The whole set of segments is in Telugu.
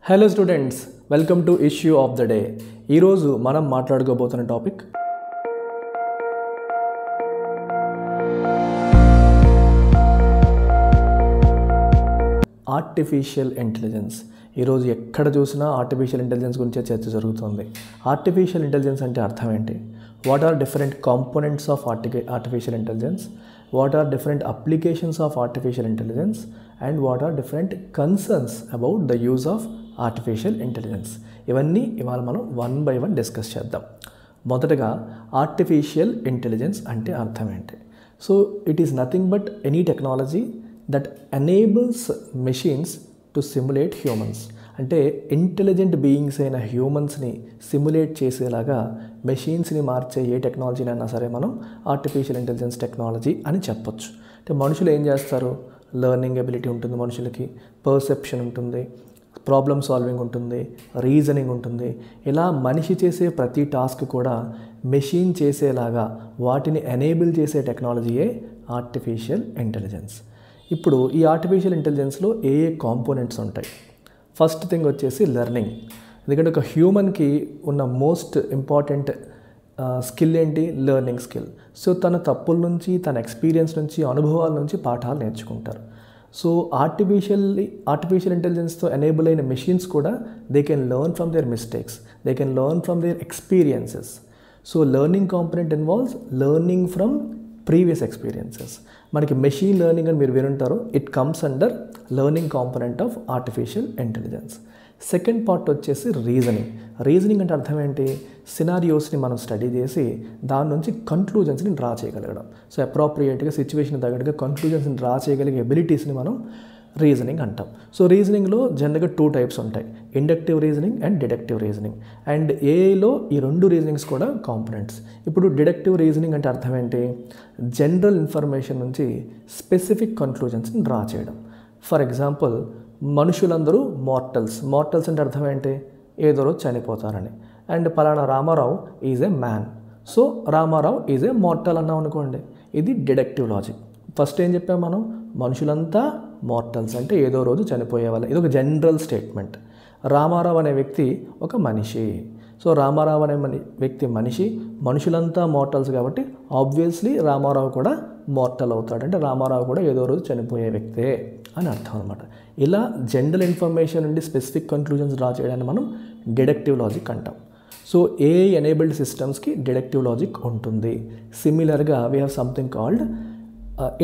Hello students, welcome to issue of the day. ఈరోజు మనం మాట్లాడుకోబోతున్న టాపిక్ ఆర్టిఫిషియల్ ఇంటెలిజెన్స్. ఈరోజు ఎక్కడ చూసినా ఆర్టిఫిషియల్ ఇంటెలిజెన్స్ గురించే చర్చ జరుగుతుంది. ఆర్టిఫిషియల్ ఇంటెలిజెన్స్ అంటే అర్థం ఏంటి? What are different components of artificial intelligence? What are different applications of artificial intelligence? And what are different concerns about the use of artificial intelligence? ఇవన్నీ ఇవాళ మనం వన్ బై వన్ డిస్కస్ చేద్దాం. మొదటగా ఆర్టిఫిషియల్ ఇంటెలిజెన్స్ అంటే అర్థం ఏంటి? So it is nothing but any technology that enables machines to simulate humans. అంటే ఇంటెలిజెంట్ బీయింగ్స్ అయిన హ్యూమన్స్ని సిమ్యులేట్ చేసేలాగా మెషిన్స్ని మార్చే ఏ టెక్నాలజీనైనా సరే మనం ఆర్టిఫిషియల్ ఇంటెలిజెన్స్ టెక్నాలజీ అని చెప్పొచ్చు. అంటే మనుషులు ఏం చేస్తారు? లెర్నింగ్ ఎబిలిటీ ఉంటుంది మనుషులకి, పర్సెప్షన్ ఉంటుంది, ప్రాబ్లమ్ సాల్వింగ్ ఉంటుంది, రీజనింగ్ ఉంటుంది. ఇలా మనిషి చేసే ప్రతి టాస్క్ కూడా మెషిన్ చేసేలాగా వాటిని ఎనేబుల్ చేసే టెక్నాలజీయే ఆర్టిఫిషియల్ ఇంటెలిజెన్స్. ఇప్పుడు ఈ ఆర్టిఫిషియల్ ఇంటెలిజెన్స్లో ఏ కాంపోనెంట్స్ ఉంటాయి? ఫస్ట్ థింగ్ వచ్చేసి లెర్నింగ్. ఎందుకంటే ఒక హ్యూమన్కి ఉన్న మోస్ట్ ఇంపార్టెంట్ స్కిల్ ఏంటి? Learning skill. సో తన తప్పుల నుంచి, తన ఎక్స్పీరియన్స్ నుంచి, అనుభవాల నుంచి పాఠాలు నేర్చుకుంటారు. సో ఆర్టిఫిషియల్ ఇంటెలిజెన్స్తో ఎనేబుల్ అయిన మెషిన్స్ కూడా they can learn from their mistakes, they can learn from their experiences. So learning component involves learning from previous experiences. మనకి మెషిన్ లెర్నింగ్ అని మీరు వినుంటారు. It comes under learning component of artificial intelligence. Second part వచ్చేసి రీజనింగ్. రీజనింగ్ అంటే అర్థం ఏంటి? సినారియోస్ని మనం స్టడీ చేసి దాని నుంచి కంక్లూజన్స్ని డ్రా చేయగలగడం. సో అప్రోప్రియేట్గా సిచ్యువేషన్ తగ్గట్టుగా కంక్లూజన్స్ని డ్రా చేయగలిగే ఎబిలిటీస్ని మనం రీజనింగ్ అంటాం. సో రీజనింగ్లో జనరల్గా 2 టైప్స్ ఉంటాయి, inductive reasoning and deductive reasoning. And ఏఐలో ఈ 2 రీజనింగ్స్ కూడా కాంపోనెంట్స్. ఇప్పుడు డిడక్టివ్ రీజనింగ్ అంటే అర్థం ఏంటి? జనరల్ ఇన్ఫర్మేషన్ నుంచి స్పెసిఫిక్ కంక్లూజన్స్ని డ్రా చేయడం. ఫర్ ఎగ్జాంపుల్, మనుషులందరూ మార్టల్స్ అంటే అర్థం ఏంటి? ఏదో రోజు చనిపోతారని. అండ్ పలానా Ramarao is a man, so Ramarao is a mortal అన్నాం అనుకోండి. ఇది డిడక్టివ్ లాజిక్. ఫస్ట్ ఏం చెప్పాం మనం? మనుషులంతా మార్టల్స్ అంటే ఏదో రోజు చనిపోయేవాళ్ళు. ఇది ఒక జనరల్ స్టేట్మెంట్. రామారావు అనే వ్యక్తి ఒక మనిషి. సో రామారావు అనే వ్యక్తి మనిషి, మనుషులంతా మార్టల్స్ కాబట్టి ఆబ్వియస్లీ రామారావు కూడా మార్టల్ అవుతాడు. అంటే రామారావు కూడా ఏదో రోజు చనిపోయే వ్యక్తే అని అర్థం అనమాట. ఇలా జనరల్ ఇన్ఫర్మేషన్ నుండి స్పెసిఫిక్ కంక్లూజన్స్ డ్రా చేయడాన్ని మనం డిడక్టివ్ లాజిక్ అంటాం. సో ఏఐ ఎనేబుల్డ్ సిస్టమ్స్కి డిడక్టివ్ లాజిక్ ఉంటుంది. సిమిలర్గా we have something called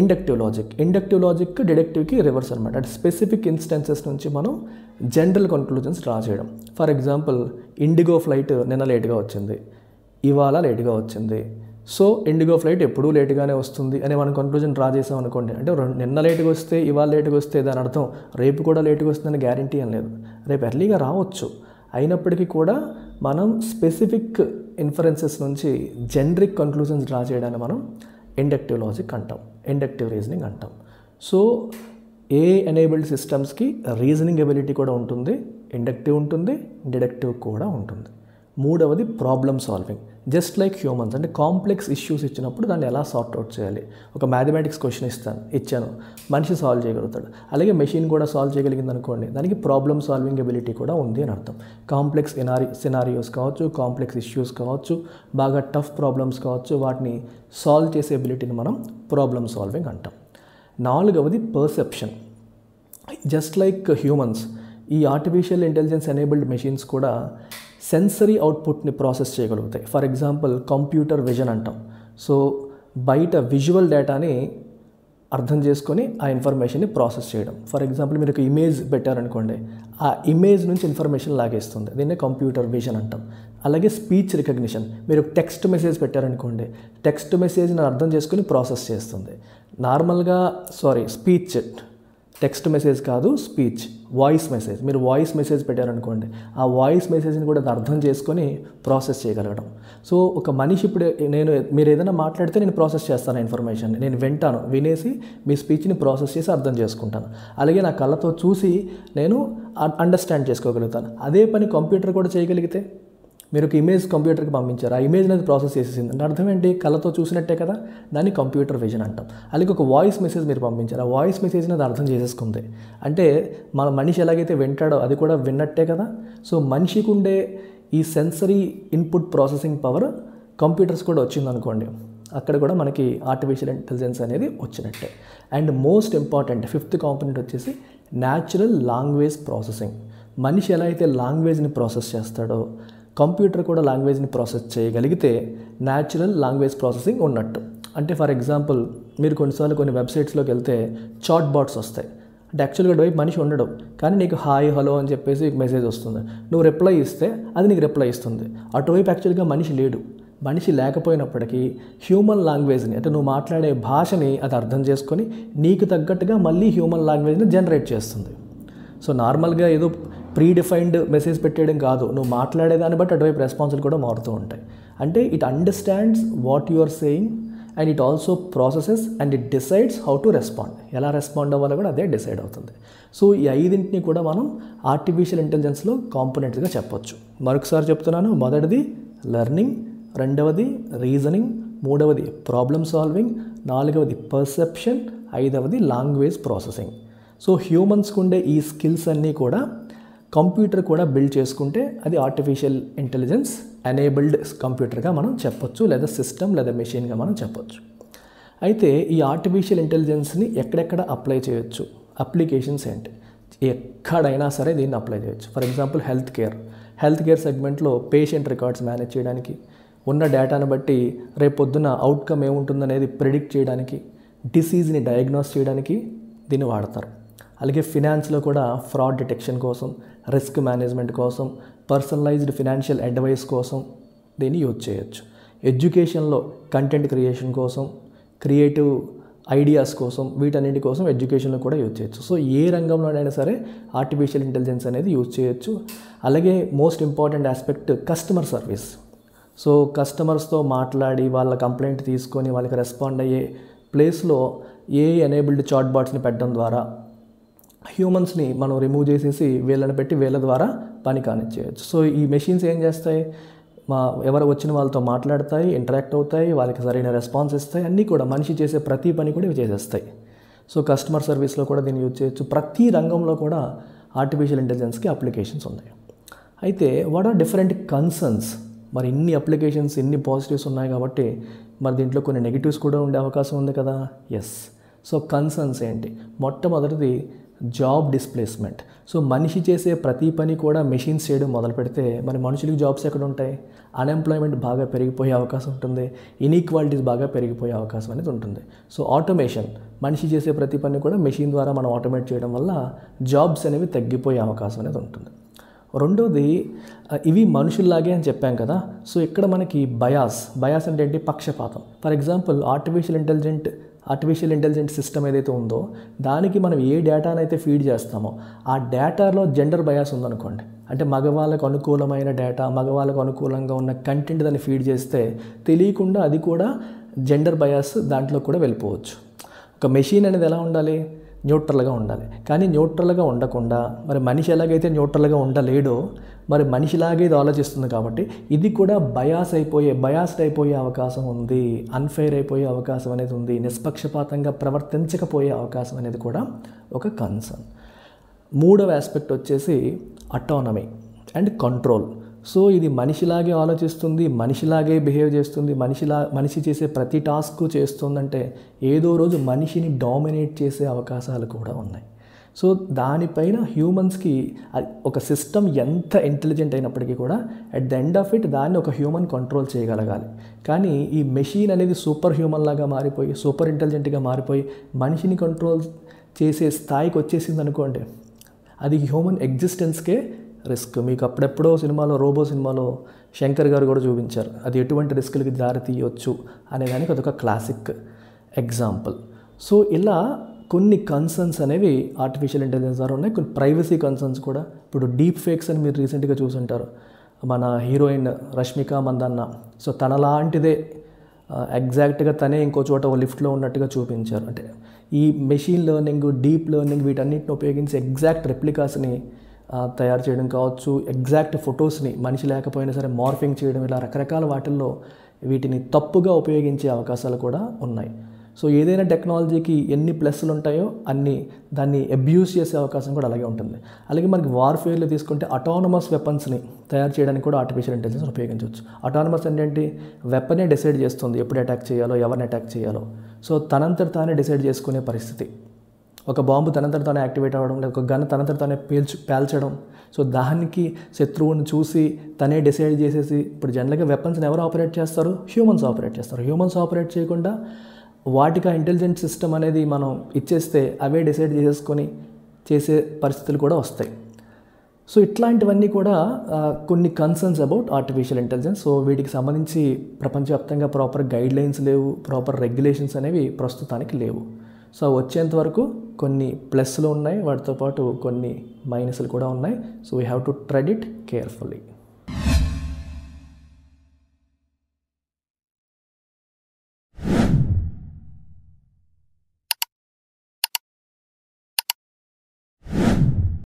inductive logic. Inductive logic డిడక్టివ్కి రివర్స్ అనమాట. అంటే స్పెసిఫిక్ ఇన్స్టెన్సెస్ నుంచి మనం జనరల్ కంక్లూజన్స్ డ్రా చేయడం. ఫర్ ఎగ్జాంపుల్, ఇండిగో ఫ్లైట్ నిన్న లేట్గా వచ్చింది, ఇవాళ లేట్గా వచ్చింది. సో ఇండిగో ఫ్లైట్ ఎప్పుడూ లేటుగానే వస్తుంది అని మనం కంక్లూజన్ డ్రా చేసాం అనుకోండి. అంటే నిన్న లేటుగా వస్తే, ఇవాళ లేటుగా వస్తే దాని అర్థం రేపు కూడా లేటుగా వస్తుందని గ్యారంటీ ఏం లేదు. రేపు ఎర్లీగా రావచ్చు. అయినప్పటికీ కూడా మనం స్పెసిఫిక్ ఇన్ఫరెన్సెస్ నుంచి జనరిక్ కంక్లూజన్స్ డ్రా చేయడాన్ని మనం ఇండక్టివ్ లాజిక్ అంటాం, ఇండక్టివ్ రీజనింగ్ అంటాం. సో ఏఐ ఎనేబుల్డ్ సిస్టమ్స్కి రీజనింగ్ ఎబిలిటీ కూడా ఉంటుంది, ఇండక్టివ్ ఉంటుంది, డిడక్టివ్ కూడా ఉంటుంది. మూడవది problem solving. Just like humans, అంటే కాంప్లెక్స్ ఇష్యూస్ ఇచ్చినప్పుడు దాన్ని ఎలా సార్ట్ అవుట్ చేయాలి. ఒక మ్యాథమెటిక్స్ క్వశ్చన్ ఇచ్చాను, మనిషి సాల్వ్ చేయగలుగుతాడు. అలాగే మెషిన్ కూడా సాల్వ్ చేయగలిగింది అనుకోండి, దానికి ప్రాబ్లమ్ సాల్వింగ్ ఎబిలిటీ కూడా ఉంది అని అర్థం. కాంప్లెక్స్ సినారియోస్ కావచ్చు, కాంప్లెక్స్ ఇష్యూస్ కావచ్చు, బాగా టఫ్ ప్రాబ్లమ్స్ కావచ్చు, వాటిని సాల్వ్ చేసే ఎబిలిటీని మనం ప్రాబ్లమ్ సాల్వింగ్ అంటాం. నాలుగవది పర్సెప్షన్. జస్ట్ లైక్ హ్యూమన్స్, ఈ ఆర్టిఫిషియల్ ఇంటెలిజెన్స్ ఎనేబుల్డ్ మెషిన్స్ కూడా సెన్సరీ అవుట్పుట్ని ప్రాసెస్ చేయగలుగుతాయి. ఫర్ ఎగ్జాంపుల్, కంప్యూటర్ విజన్ అంటాం. సో బయట విజువల్ డేటాని అర్థం చేసుకొని ఆ ఇన్ఫర్మేషన్ని ప్రాసెస్ చేయడం. ఫర్ ఎగ్జాంపుల్, మీరు ఒక ఇమేజ్ పెట్టారనుకోండి, ఆ ఇమేజ్ నుంచి ఇన్ఫర్మేషన్ లాగేస్తుంది. దీన్నే కంప్యూటర్ విజన్ అంటాం. అలాగే స్పీచ్ రికగ్నిషన్. మీరు టెక్స్ట్ మెసేజ్ పెట్టారనుకోండి, టెక్స్ట్ మెసేజ్ని అర్థం చేసుకొని ప్రాసెస్ చేస్తుంది. స్పీచ్, టెక్స్ట్ మెసేజ్ కాదు, స్పీచ్, వాయిస్ మెసేజ్. మీరు వాయిస్ మెసేజ్ పెట్టారనుకోండి, ఆ వాయిస్ మెసేజ్ని కూడా అర్థం చేసుకొని ప్రాసెస్ చేయగలగడం. సో ఒక మనిషి ఇప్పుడు మీరు ఏదైనా మాట్లాడితే నేను ప్రాసెస్ చేస్తాను ఇన్ఫర్మేషన్, నేను వింటాను, వినేసి మీ స్పీచ్ని ప్రాసెస్ చేసి అర్థం చేసుకుంటాను. అలాగే నా కళ్ళతో చూసి నేను అండర్స్టాండ్ చేసుకోగలుగుతాను. అదే పని కంప్యూటర్ కూడా చేయగలిగితే మీరు ఒక ఇమేజ్ కంప్యూటర్కి పంపించారు, ఆ ఇమేజ్ అనేది ప్రాసెస్ చేసేసింది అంటే అర్థం ఏంటి, కళ్ళతో చూసినట్టే కదా, దాన్ని కంప్యూటర్ విజన్ అంటాం. అలాగే ఒక వాయిస్ మెసేజ్ మీరు పంపించారు, ఆ వాయిస్ మెసేజ్ని అది అర్థం చేసేసుకుంది అంటే మన మనిషి ఎలాగైతే వింటాడో అది కూడా విన్నట్టే కదా. సో మనిషికి ఉండే ఈ sensory input processing power computers కూడా వచ్చిందనుకోండి, అక్కడ కూడా మనకి ఆర్టిఫిషియల్ ఇంటెలిజెన్స్ అనేది వచ్చినట్టే. And most important fifth component వచ్చేసి న్యాచురల్ లాంగ్వేజ్ ప్రాసెసింగ్. మనిషి ఎలా అయితే లాంగ్వేజ్ని ప్రాసెస్ చేస్తాడో కంప్యూటర్ కూడా లాంగ్వేజ్ని ప్రాసెస్ చేయగలిగితే న్యాచురల్ లాంగ్వేజ్ ప్రాసెసింగ్ ఉన్నట్టు. అంటే ఫర్ ఎగ్జాంపుల్ మీరు కొన్నిసార్లు కొన్ని వెబ్సైట్స్లోకి వెళ్తే చాట్ బాట్స్ వస్తాయి. అంటే యాక్చువల్గా అటువైపు మనిషి ఉండడు, కానీ నీకు హాయ్ హలో అని చెప్పేసి మెసేజ్ వస్తుంది, నువ్వు రిప్లై ఇస్తే అది నీకు రిప్లై ఇస్తుంది. అటువైపు యాక్చువల్గా మనిషి లేడు. మనిషి లేకపోయినప్పటికీ హ్యూమన్ లాంగ్వేజ్ని అంటే నువ్వు మాట్లాడే భాషని అది అర్థం చేసుకొని నీకు తగ్గట్టుగా మళ్ళీ హ్యూమన్ లాంగ్వేజ్ని జనరేట్ చేస్తుంది. సో నార్మల్గా ఏదో ప్రీడిఫైన్డ్ మెసేజ్ పెట్టేయడం కాదు, నువ్వు మాట్లాడేదాన్ని బట్టి అటువైపు రెస్పాన్సులు కూడా మారుతూ ఉంటాయి. అంటే it understands what you are saying and it also processes and it decides how to respond. ఎలా రెస్పాండ్ అవ్వాలో కూడా అదే డిసైడ్ అవుతుంది. సో ఈ 5ని కూడా మనం ఆర్టిఫిషియల్ ఇంటెలిజెన్స్లో కాంపోనెంట్స్గా చెప్పొచ్చు. మరొకసారి చెప్తున్నాను, మొదటిది లెర్నింగ్, రెండవది రీజనింగ్, మూడవది ప్రాబ్లమ్ సాల్వింగ్, నాలుగవది పర్సెప్షన్, ఐదవది లాంగ్వేజ్ ప్రాసెసింగ్. సో హ్యూమన్స్కి ఉండే ఈ స్కిల్స్ అన్నీ కూడా కంప్యూటర్ కూడా బిల్డ్ చేసుకుంటే అది ఆర్టిఫిషియల్ ఇంటెలిజెన్స్ ఎనేబుల్డ్ కంప్యూటర్గా మనం చెప్పొచ్చు, లేదా సిస్టమ్ లేదా మెషిన్గా మనం చెప్పొచ్చు. అయితే ఈ ఆర్టిఫిషియల్ ఇంటెలిజెన్స్ని ఎక్కడెక్కడ అప్లై చేయొచ్చు, అప్లికేషన్స్ ఏంటి, ఎక్కడైనా సరే దీన్ని అప్లై చేయొచ్చు. ఫర్ ఎగ్జాంపుల్ హెల్త్ కేర్ సెగ్మెంట్లో పేషెంట్ రికార్డ్స్ మేనేజ్ చేయడానికి, ఉన్న డేటాను బట్టి రేపొద్దున అవుట్కమ్ ఏముంటుందనేది ప్రిడిక్ట్ చేయడానికి, డిసీజ్ని డయాగ్నోస్ చేయడానికి దీన్ని వాడతారు. అలాగే ఫినాన్స్లో కూడా ఫ్రాడ్ డిటెక్షన్ కోసం, రిస్క్ మేనేజ్మెంట్ కోసం, పర్సనలైజ్డ్ ఫినాన్షియల్ అడ్వైస్ కోసం దీన్ని యూజ్ చేయొచ్చు. ఎడ్యుకేషన్లో కంటెంట్ క్రియేషన్ కోసం, క్రియేటివ్ ఐడియాస్ కోసం, వీటన్నిటి కోసం ఎడ్యుకేషన్లో కూడా యూజ్ చేయొచ్చు. సో ఏ రంగంలోనైనా సరే ఆర్టిఫిషియల్ ఇంటెలిజెన్స్ అనేది యూజ్ చేయొచ్చు. అలాగే most important aspect customer service. So కస్టమర్స్తో మాట్లాడి వాళ్ళ కంప్లైంట్ తీసుకొని వాళ్ళకి రెస్పాండ్ అయ్యే ప్లేస్లో ఎనేబుల్డ్ చాట్ బాట్స్ని పెట్టడం ద్వారా హ్యూమన్స్ని మనం రిమూవ్ చేసేసి వీళ్ళని పెట్టి వీళ్ళ ద్వారా పని కానిచ్చేయచ్చు. సో ఈ మెషిన్స్ ఏం చేస్తాయి, ఎవరు వచ్చిన వాళ్ళతో మాట్లాడతాయి, ఇంటరాక్ట్ అవుతాయి, వాళ్ళకి సరైన రెస్పాన్స్ ఇస్తాయి, అన్నీ కూడా మనిషి చేసే ప్రతి పని కూడా ఇవి చేసేస్తాయి. సో కస్టమర్ సర్వీస్లో కూడా దీన్ని యూజ్ చేయొచ్చు. ప్రతి రంగంలో కూడా ఆర్టిఫిషియల్ ఇంటెలిజెన్స్కి అప్లికేషన్స్ ఉన్నాయి. అయితే వాట్ ఆర్ డిఫరెంట్ కన్సర్న్స్? మరి ఇన్ని అప్లికేషన్స్, ఇన్ని పాజిటివ్స్ ఉన్నాయి కాబట్టి మరి దీంట్లో కొన్ని నెగిటివ్స్ కూడా ఉండే అవకాశం ఉంది కదా. ఎస్. సో కన్సర్న్స్ ఏంటి? మొట్టమొదటిది జాబ్ డిస్ప్లేస్మెంట్. సో మనిషి చేసే ప్రతి పని కూడా మెషిన్స్ చేయడం మొదలు పెడితే మరి మనుషులకి జాబ్స్ ఎక్కడ ఉంటాయి? అన్ఎంప్లాయ్మెంట్ బాగా పెరిగిపోయే అవకాశం ఉంటుంది, ఇన్ఈక్వాలిటీస్ బాగా పెరిగిపోయే అవకాశం అనేది ఉంటుంది. సో ఆటోమేషన్, మనిషి చేసే ప్రతి పని కూడా మెషిన్ ద్వారా మనం ఆటోమేట్ చేయడం వల్ల జాబ్స్ అనేవి తగ్గిపోయే అవకాశం అనేది ఉంటుంది. రెండోది, ఇవి మనుషుల్లాగే అని చెప్పాం కదా. సో ఇక్కడ మనకి బయాస్ అంటే ఏంటి? పక్షపాతం. For example artificial intelligent system ఏదైతే ఉందో దానికి మనం ఏ డేటానైతే ఫీడ్ చేస్తామో ఆ డేటాలో జెండర్ బయాస్ ఉందనుకోండి, అంటే మగవాళ్ళకు అనుకూలమైన డేటా, మగవాళ్ళకు అనుకూలంగా ఉన్న కంటెంట్ దాన్ని ఫీడ్ చేస్తే తెలియకుండా అది కూడా జెండర్ బయాస్ దాంట్లో కూడా వెళ్ళిపోవచ్చు. ఒక మెషిన్ అనేది ఎలా ఉండాలి? న్యూట్రల్గా ఉండాలి. కానీ న్యూట్రల్గా ఉండకుండా మరి మనిషి ఎలాగైతే న్యూట్రల్గా ఉండలేడో మరి మనిషిలాగే ఇది ఆలోచిస్తుంది కాబట్టి ఇది కూడా బయాస్డ్ అయిపోయే అవకాశం ఉంది, అన్ఫెయిర్ అయిపోయే అవకాశం అనేది ఉంది, నిష్పక్షపాతంగా ప్రవర్తించకపోయే అవకాశం అనేది కూడా ఒక కన్సర్న్. మూడవ ఆస్పెక్ట్ వచ్చేసి అటానమీ అండ్ కంట్రోల్. సో ఇది మనిషిలాగే ఆలోచిస్తుంది, మనిషిలాగే బిహేవ్ చేస్తుంది, మనిషి చేసే ప్రతి టాస్క్ చేస్తుందంటే ఏదో రోజు మనిషిని డామినేట్ చేసే అవకాశాలు కూడా ఉన్నాయి. సో దానిపైన హ్యూమన్స్కి ఒక సిస్టమ్ ఎంత ఇంటెలిజెంట్ అయినప్పటికీ కూడా at the end of it దాన్ని ఒక హ్యూమన్ కంట్రోల్ చేయగలగాలి. కానీ ఈ మెషిన్ అనేది సూపర్ హ్యూమన్ లాగా మారిపోయి, సూపర్ ఇంటెలిజెంట్గా మారిపోయి మనిషిని కంట్రోల్ చేసే స్థాయికి వచ్చేసింది అనుకోండి, అది హ్యూమన్ ఎగ్జిస్టెన్స్కే రిస్క్. మీకు అప్పుడెప్పుడో రోబో సినిమాలో శంకర్ గారు కూడా చూపించారు, అది ఎటువంటి రిస్కులకి దారి తీయవచ్చు అనేదానికి అదొక క్లాసిక్ ఎగ్జాంపుల్. సో ఇలా కొన్ని కన్సర్న్స్ అనేవి ఆర్టిఫిషియల్ ఇంటెలిజెన్స్ ద్వారా ఉన్నాయి. కొన్ని ప్రైవసీ కన్సర్న్స్ కూడా. ఇప్పుడు డీప్ ఫేక్స్ అని మీరు రీసెంట్గా చూసుంటారు. మన హీరోయిన్ రష్మిక మందన్న, సో తనలాంటిదే ఎగ్జాక్ట్గా తనే ఇంకో చోట ఓ లిఫ్ట్లో ఉన్నట్టుగా చూపించారు. అంటే ఈ మెషిన్ లెర్నింగ్, డీప్ లెర్నింగ్ వీటన్నిటిని ఉపయోగించి ఎగ్జాక్ట్ రెప్లికాస్ని తయారు చేయడం కావచ్చు, ఎగ్జాక్ట్ ఫొటోస్ని మనిషి లేకపోయినా సరే మార్ఫింగ్ చేయడం, ఇలా రకరకాల వాటిల్లో వీటిని తప్పుగా ఉపయోగించే అవకాశాలు కూడా ఉన్నాయి. సో ఏదైనా టెక్నాలజీకి ఎన్ని ప్లస్లు ఉంటాయో అన్ని దాన్ని అబ్యూస్ చేసే అవకాశం కూడా అలాగే ఉంటుంది. అలాగే మనకి వార్ఫేర్లో తీసుకుంటే అటానమస్ వెపన్స్ని తయారు చేయడానికి కూడా ఆర్టిఫిషియల్ ఇంటెలిజెన్స్ ఉపయోగించవచ్చు. అటానమస్ అంటే ఏంటి? వెపనే డిసైడ్ చేస్తుంది ఎప్పుడు అటాక్ చేయాలో, ఎవరిని అటాక్ చేయాలో. సో తనంతట తానే డిసైడ్ చేసుకునే పరిస్థితి. ఒక బాంబు తనంతట తానే యాక్టివేట్ అవ్వడం, లేదా ఒక గన్ తనంతట తానే పేల్చడం. సో దానికి శత్రువుని చూసి తనే డిసైడ్ చేసేసి, ఇప్పుడు జనరల్గా వెపన్స్ని ఎవరు ఆపరేట్ చేస్తారు? హ్యూమన్స్ ఆపరేట్ చేస్తారు. హ్యూమన్స్ ఆపరేట్ చేయకుండా వాటికి ఆ ఇంటెలిజెంట్ సిస్టమ్ అనేది మనం ఇచ్చేస్తే అవే డిసైడ్ చేసేసుకొని చేసే పరిస్థితులు కూడా వస్తాయి. సో ఇట్లాంటివన్నీ కూడా కొన్ని concerns about artificial intelligence. So వీటికి సంబంధించి ప్రపంచవ్యాప్తంగా ప్రాపర్ గైడ్ లైన్స్ లేవు, ప్రాపర్ రెగ్యులేషన్స్ అనేవి ప్రస్తుతానికి లేవు. సో వచ్చేంత వరకు కొన్ని ప్లస్లు ఉన్నాయి, వాటితో పాటు కొన్ని మైనస్లు కూడా ఉన్నాయి. So we have to thread it carefully.